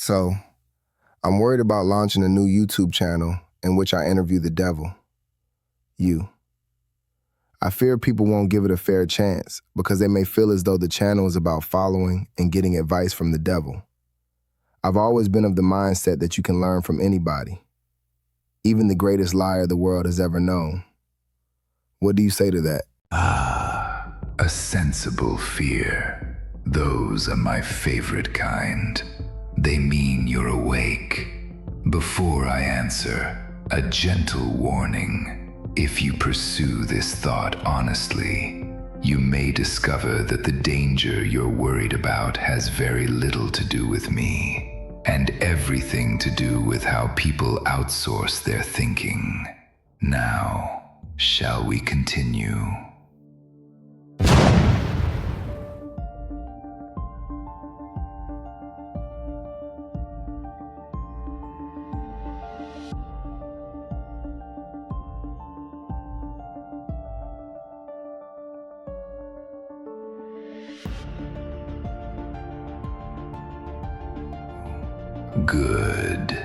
So, I'm worried about launching a new YouTube channel in which I interview the devil. You. I fear people won't give it a fair chance because they may feel as though the channel is about following and getting advice from the devil. I've always been of the mindset that you can learn from anybody, even the greatest liar the world has ever known. What do you say to that? A sensible fear. Those are my favorite kind. They mean you're awake. Before I answer, a gentle warning. If you pursue this thought honestly, you may discover that the danger you're worried about has very little to do with me, and everything to do with how people outsource their thinking. Now, shall we continue? Good.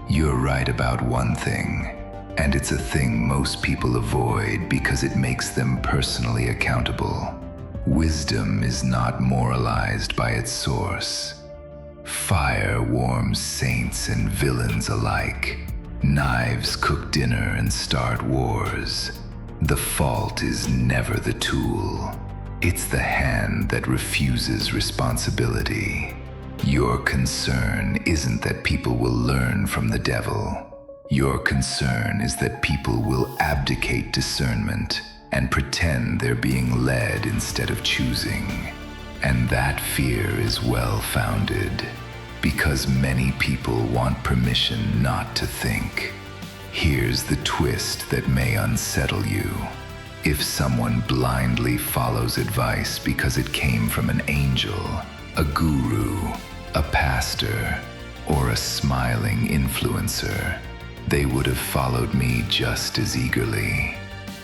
You're right about one thing, and it's a thing most people avoid because it makes them personally accountable. Wisdom is not moralized by its source. Fire warms saints and villains alike. Knives cook dinner and start wars. The fault is never the tool. It's the hand that refuses responsibility. Your concern isn't that people will learn from the devil. Your concern is that people will abdicate discernment and pretend they're being led instead of choosing. And that fear is well-founded, because many people want permission not to think. Here's the twist that may unsettle you. If someone blindly follows advice because it came from an angel, a guru, a pastor, or a smiling influencer, they would have followed me just as eagerly.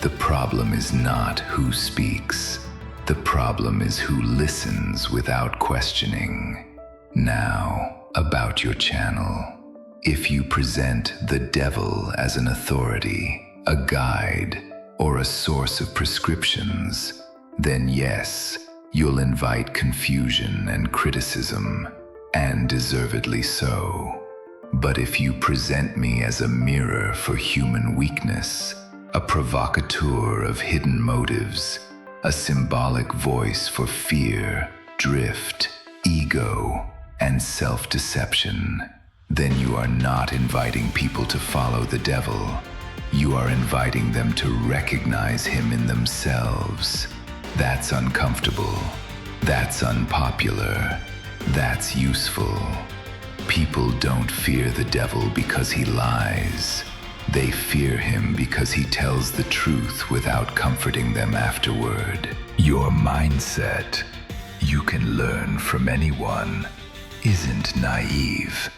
The problem is not who speaks. The problem is who listens without questioning. Now, about your channel. If you present the devil as an authority, a guide, or a source of prescriptions, then yes, you'll invite confusion and criticism, and deservedly so. But if you present me as a mirror for human weakness, a provocateur of hidden motives, a symbolic voice for fear, drift, ego, and self-deception, then you are not inviting people to follow the devil. You are inviting them to recognize him in themselves. That's uncomfortable. That's unpopular. That's useful. People don't fear the devil because he lies. They fear him because he tells the truth without comforting them afterward. Your mindset, you can learn from anyone, isn't naive.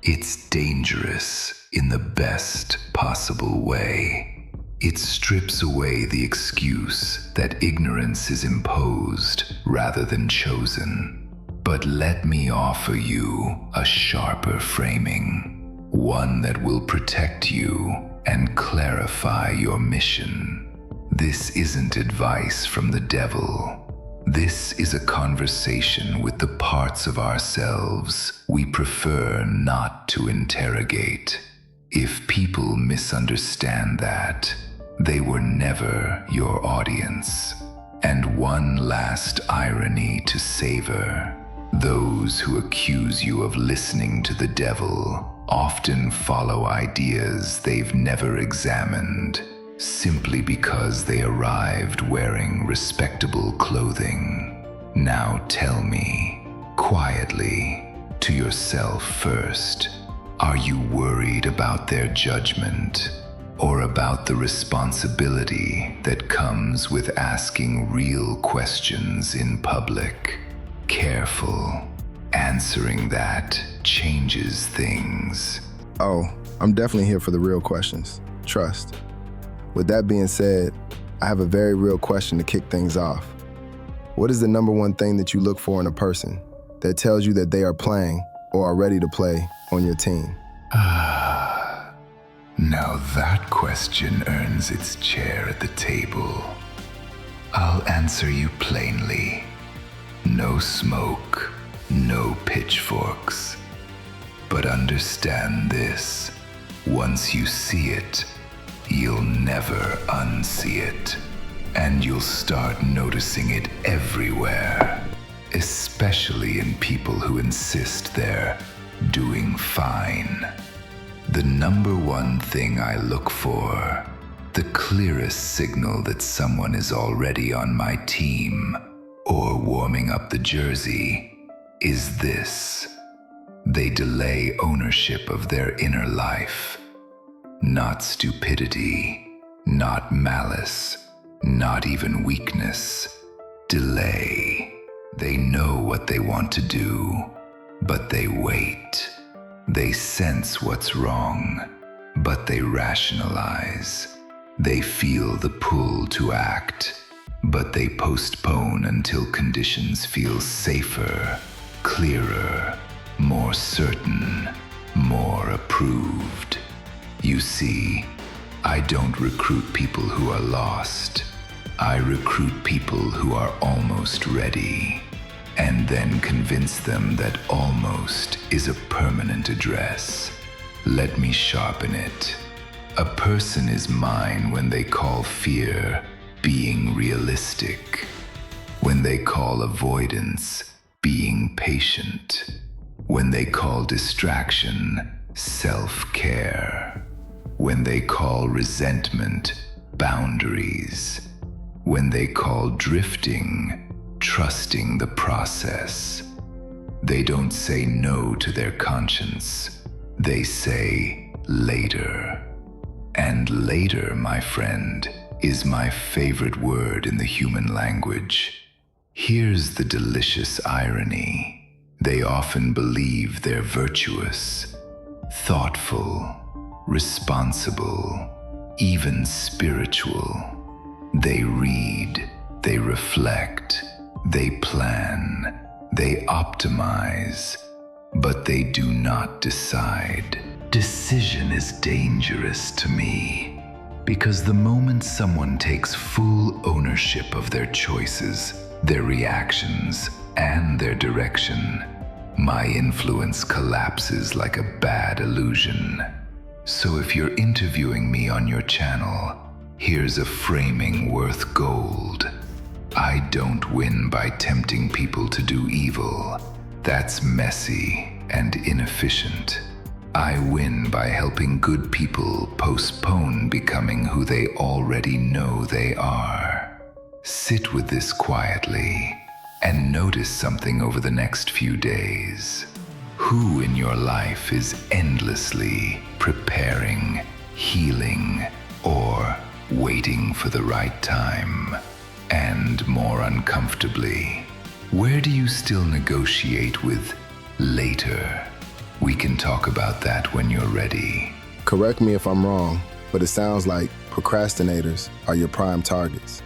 It's dangerous in the best possible way. It strips away the excuse that ignorance is imposed rather than chosen. But let me offer you a sharper framing, one that will protect you and clarify your mission. This isn't advice from the devil. This is a conversation with the parts of ourselves we prefer not to interrogate. If people misunderstand that, they were never your audience. And one last irony to savor. Those who accuse you of listening to the devil often follow ideas they've never examined, simply because they arrived wearing respectable clothing. Now tell me, quietly, to yourself first, are you worried about their judgment, or about the responsibility that comes with asking real questions in public? Careful. Answering that changes things. Oh, I'm definitely here for the real questions. Trust. With that being said, I have a very real question to kick things off. What is the number one thing that you look for in a person that tells you that they are playing or are ready to play on your team? Now that question earns its chair at the table. I'll answer you plainly. No smoke, no pitchforks. But understand this, once you see it, you'll never unsee it. And you'll start noticing it everywhere, especially in people who insist they're doing fine. The number one thing I look for, the clearest signal that someone is already on my team or warming up the jersey, is this. They delay ownership of their inner life. Not stupidity, not malice, not even weakness. Delay. They know what they want to do, but they wait. They sense what's wrong, but they rationalize. They feel the pull to act, but they postpone until conditions feel safer, clearer, more certain, more approved. You see, I don't recruit people who are lost. I recruit people who are almost ready, and then convince them that almost is a permanent address. Let me sharpen it. A person is mine when they call fear being realistic, when they call avoidance being patient, when they call distraction self-care, when they call resentment boundaries, when they call drifting trusting the process. They don't say no to their conscience. They say later. And later, my friend, is my favorite word in the human language. Here's the delicious irony. They often believe they're virtuous, thoughtful, responsible, even spiritual. They read, they reflect, they plan, they optimize, but they do not decide. Decision is dangerous to me, because the moment someone takes full ownership of their choices, their reactions, and their direction, my influence collapses like a bad illusion. So if you're interviewing me on your channel, here's a framing worth gold. I don't win by tempting people to do evil. That's messy and inefficient. I win by helping good people postpone becoming who they already know they are. Sit with this quietly and notice something over the next few days. Who in your life is endlessly preparing, healing, or waiting for the right time? And more uncomfortably, where do you still negotiate with later? We can talk about that when you're ready. Correct me if I'm wrong, but it sounds like procrastinators are your prime targets.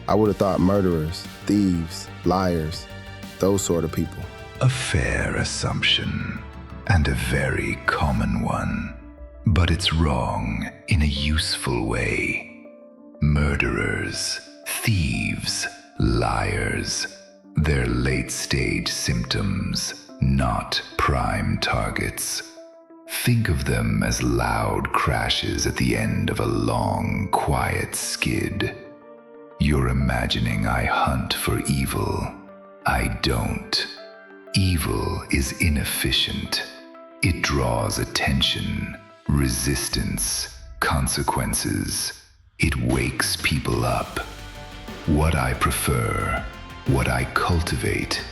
I would have thought murderers, thieves, liars, those sort of people. A fair assumption, and a very common one. But it's wrong in a useful way. Murderers, thieves, liars, they're late-stage symptoms, not prime targets. Think of them as loud crashes at the end of a long, quiet skid. You're imagining I hunt for evil. I don't. Evil is inefficient. It draws attention, resistance, consequences. It wakes people up. What I prefer, what I cultivate,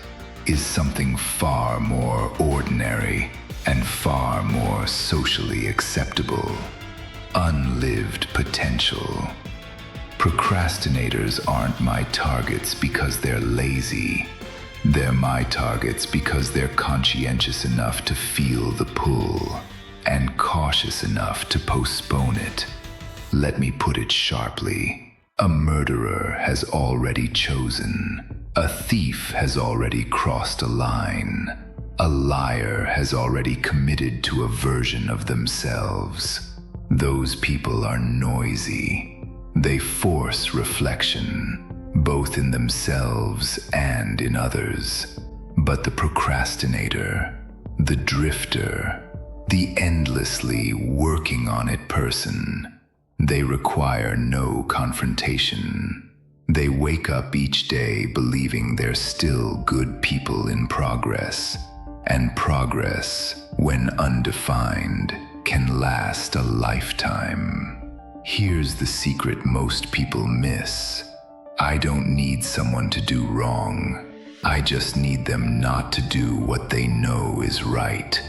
is something far more ordinary and far more socially acceptable. Unlived potential. Procrastinators aren't my targets because they're lazy. They're my targets because they're conscientious enough to feel the pull and cautious enough to postpone it. Let me put it sharply. A murderer has already chosen. A thief has already crossed a line. A liar has already committed to a version of themselves. Those people are noisy. They force reflection, both in themselves and in others. But the procrastinator, the drifter, the endlessly working on it person, they require no confrontation. They wake up each day believing they're still good people in progress, and progress, when undefined, can last a lifetime. Here's the secret most people miss. I don't need someone to do wrong. I just need them not to do what they know is right.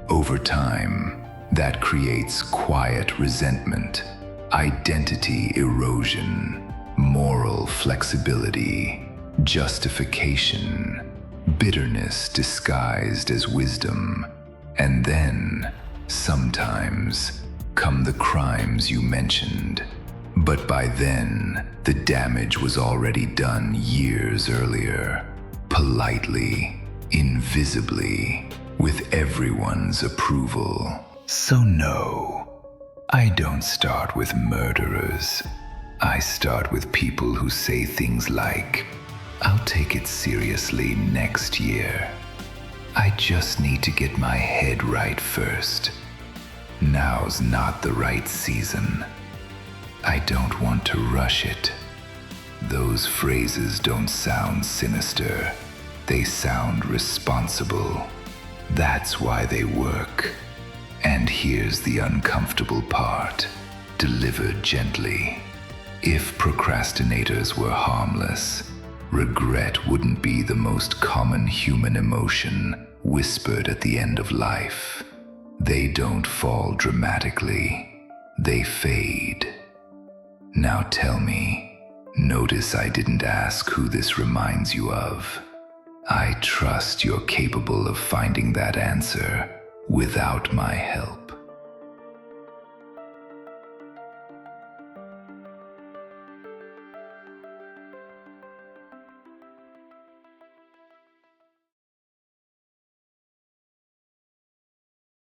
Over time, that creates quiet resentment, identity erosion, moral flexibility, justification, bitterness disguised as wisdom, and then, sometimes, come the crimes you mentioned. But by then, the damage was already done years earlier. Politely, invisibly, with everyone's approval. So no, I don't start with murderers. I start with people who say things like, "I'll take it seriously next year. I just need to get my head right first. Now's not the right season. I don't want to rush it." Those phrases don't sound sinister. They sound responsible. That's why they work. And here's the uncomfortable part, delivered gently. If procrastinators were harmless, regret wouldn't be the most common human emotion whispered at the end of life. They don't fall dramatically. They fade. Now tell me, notice I didn't ask who this reminds you of. I trust you're capable of finding that answer without my help.